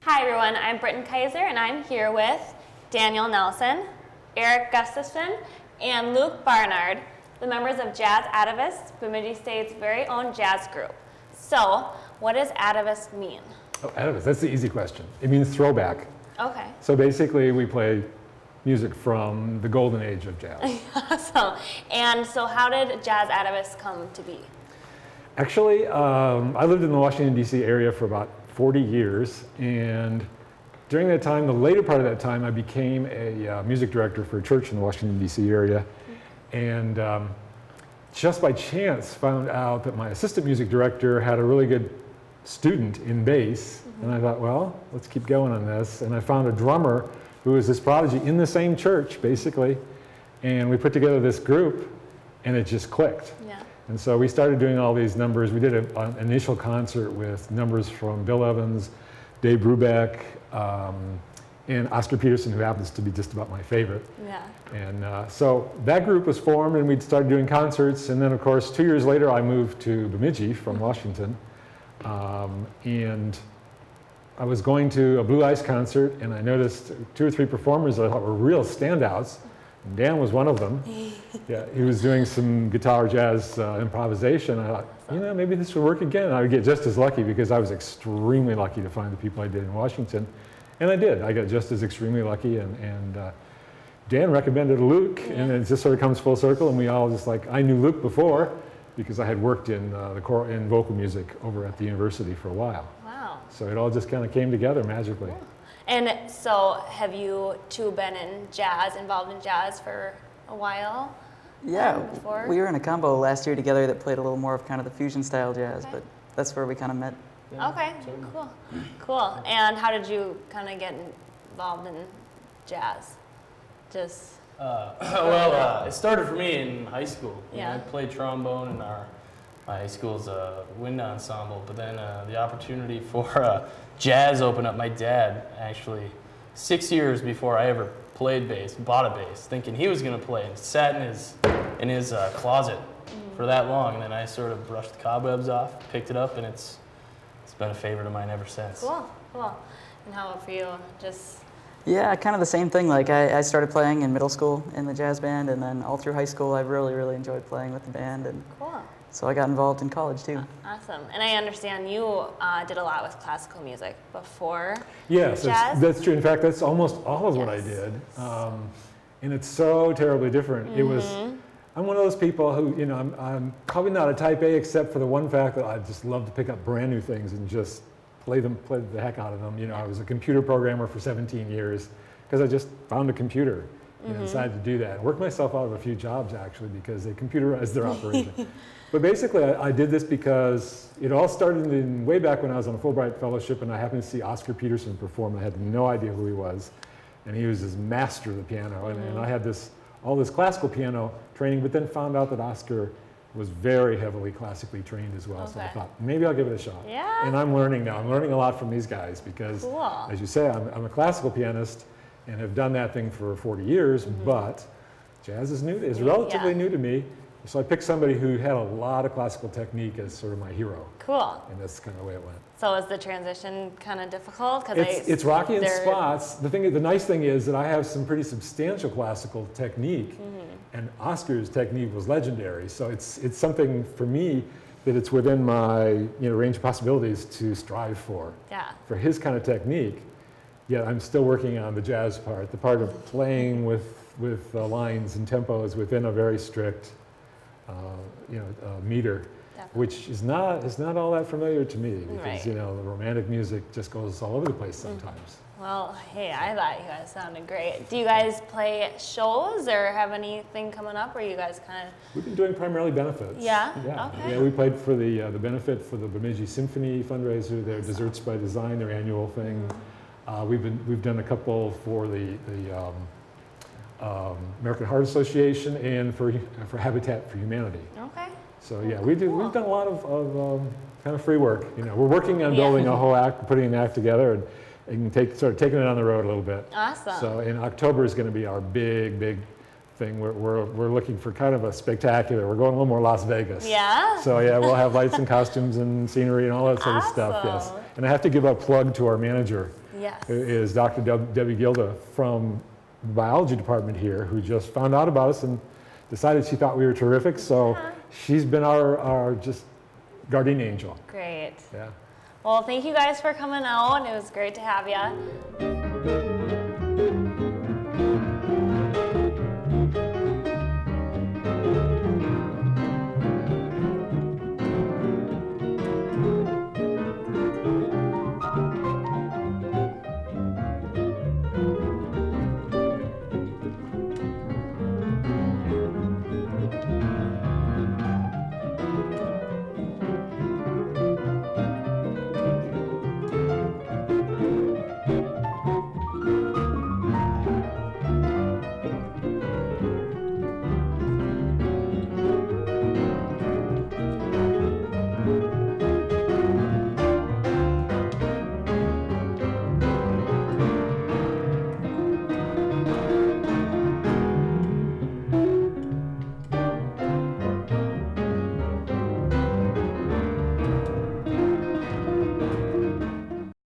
Hi everyone, I'm Britton Kaiser and I'm here with Daniel Nelson, Eric Gustafson, and Luke Barnard, the members of Jazz Atavists, Bemidji State's very own jazz group. So, what does atavist mean? Oh, atavist, that's the easy question. It means throwback. Okay. So basically we play music from the golden age of jazz. Awesome. And so how did Jazz Atavists come to be? Actually, I lived in the Washington, D.C. area for about 40 years, and during that time, the later part of that time, I became a music director for a church in the Washington, D.C. area, and just by chance found out that my assistant music director had a really good student in bass, and I thought, well, let's keep going on this, and I found a drummer who was this prodigy in the same church, basically, and we put together this group, and it just clicked. Yeah. And so we started doing all these numbers. We did an initial concert with numbers from Bill Evans, Dave Brubeck, and Oscar Peterson, who happens to be just about my favorite. Yeah. And so that group was formed, and we started doing concerts. And then, of course, 2 years later, I moved to Bemidji from Washington. And I was going to a Blue Ice concert, and I noticed 2 or 3 performers that I thought were real standouts. And Dan was one of them. Yeah, he was doing some guitar jazz improvisation. I thought, you know, maybe this would work again. I would get just as lucky because I was extremely lucky to find the people I did in Washington. And I did. I got just as extremely lucky. And Dan recommended Luke, and it just sort of comes full circle. And we all just like, I knew Luke before because I had worked in in vocal music over at the university for a while. Wow. So it all just kind of came together magically. Cool. And so have you two been involved in jazz for a while? Yeah, Before? we were in a combo last year together that played a little more of kind of the fusion style jazz, but that's where we kind of met. Yeah, Okay, certainly. cool. And how did you kind of get involved in jazz? Just Well, it started for me in high school. You know, Yeah. I played trombone in my high school's wind ensemble, but then the opportunity for jazz opened up. My dad actually, 6 years before I ever played bass, bought a bass, thinking he was going to play, and sat in his closet for that long. And then I sort of brushed the cobwebs off, picked it up, and it's been a favorite of mine ever since. cool. And how about for you? Just Yeah, kind of the same thing. Like I started playing in middle school in the jazz band, and then all through high school I really, really enjoyed playing with the band, and cool. so I got involved in college too. Awesome. And I understand you did a lot with classical music before Yes, jazz? that's true. In fact, that's almost all of what I Yes. did. And it's so terribly different. It was, I'm one of those people who, you know, I'm probably not a type A except for the one fact that I just love to pick up brand new things and just play the heck out of them. You know, I was a computer programmer for 17 years because I just found a computer and decided to do that. I worked myself out of a few jobs actually because they computerized their operation. But basically, I did this because it all started way back when I was on a Fulbright Fellowship, and I happened to see Oscar Peterson perform. I had no idea who he was, and he was this master of the piano. And I had all this classical piano training, but then found out that Oscar was very heavily classically trained as well. So I Okay. thought, maybe I'll give it a shot. Yeah. And I'm learning now. I'm learning a lot from these guys because, Cool. as you say, I'm a classical pianist and have done that thing for 40 years, but jazz is relatively Yeah. new to me. So I picked somebody who had a lot of classical technique as sort of my hero, Cool. and that's kind of the way it went. So is the transition kind of difficult? Cause It's rocky in they're- spots. The nice thing is that I have some pretty substantial classical technique, and Oscar's technique was legendary. So it's something for me that it's within my range of possibilities to strive for. Yeah. For his kind of technique, yet I'm still working on the jazz part, the part of playing with lines and tempos within a very strict, meter, Definitely. which is not all that familiar to me because Right. the romantic music just goes all over the place sometimes. Well, hey, I thought you guys sounded great. Do you guys play shows or have anything coming up, or you guys kind of? We've been doing primarily benefits. Yeah? Yeah. Okay. Yeah, we played for the benefit for the Bemidji Symphony fundraiser, their Desserts by Design, their annual thing. We've done a couple for the American Heart Association and for Habitat for Humanity. Okay. So yeah, cool. we've done a lot of kind of free work. We're working on Yeah. building a whole act, putting an act together, and start taking it on the road a little bit. Awesome. So in October is going to be our big thing. We're looking for kind of a spectacular. We're going a little more Las Vegas. Yeah? So yeah, we'll have lights and costumes and scenery and all that sort of stuff. Yes. Awesome. And I have to give a plug to our manager, Yes. who is Dr. Debbie Gilda from the biology department here, who just found out about us and decided she thought we were terrific. So she's been our just guardian angel. Great. Yeah. Well, thank you guys for coming out. It was great to have you.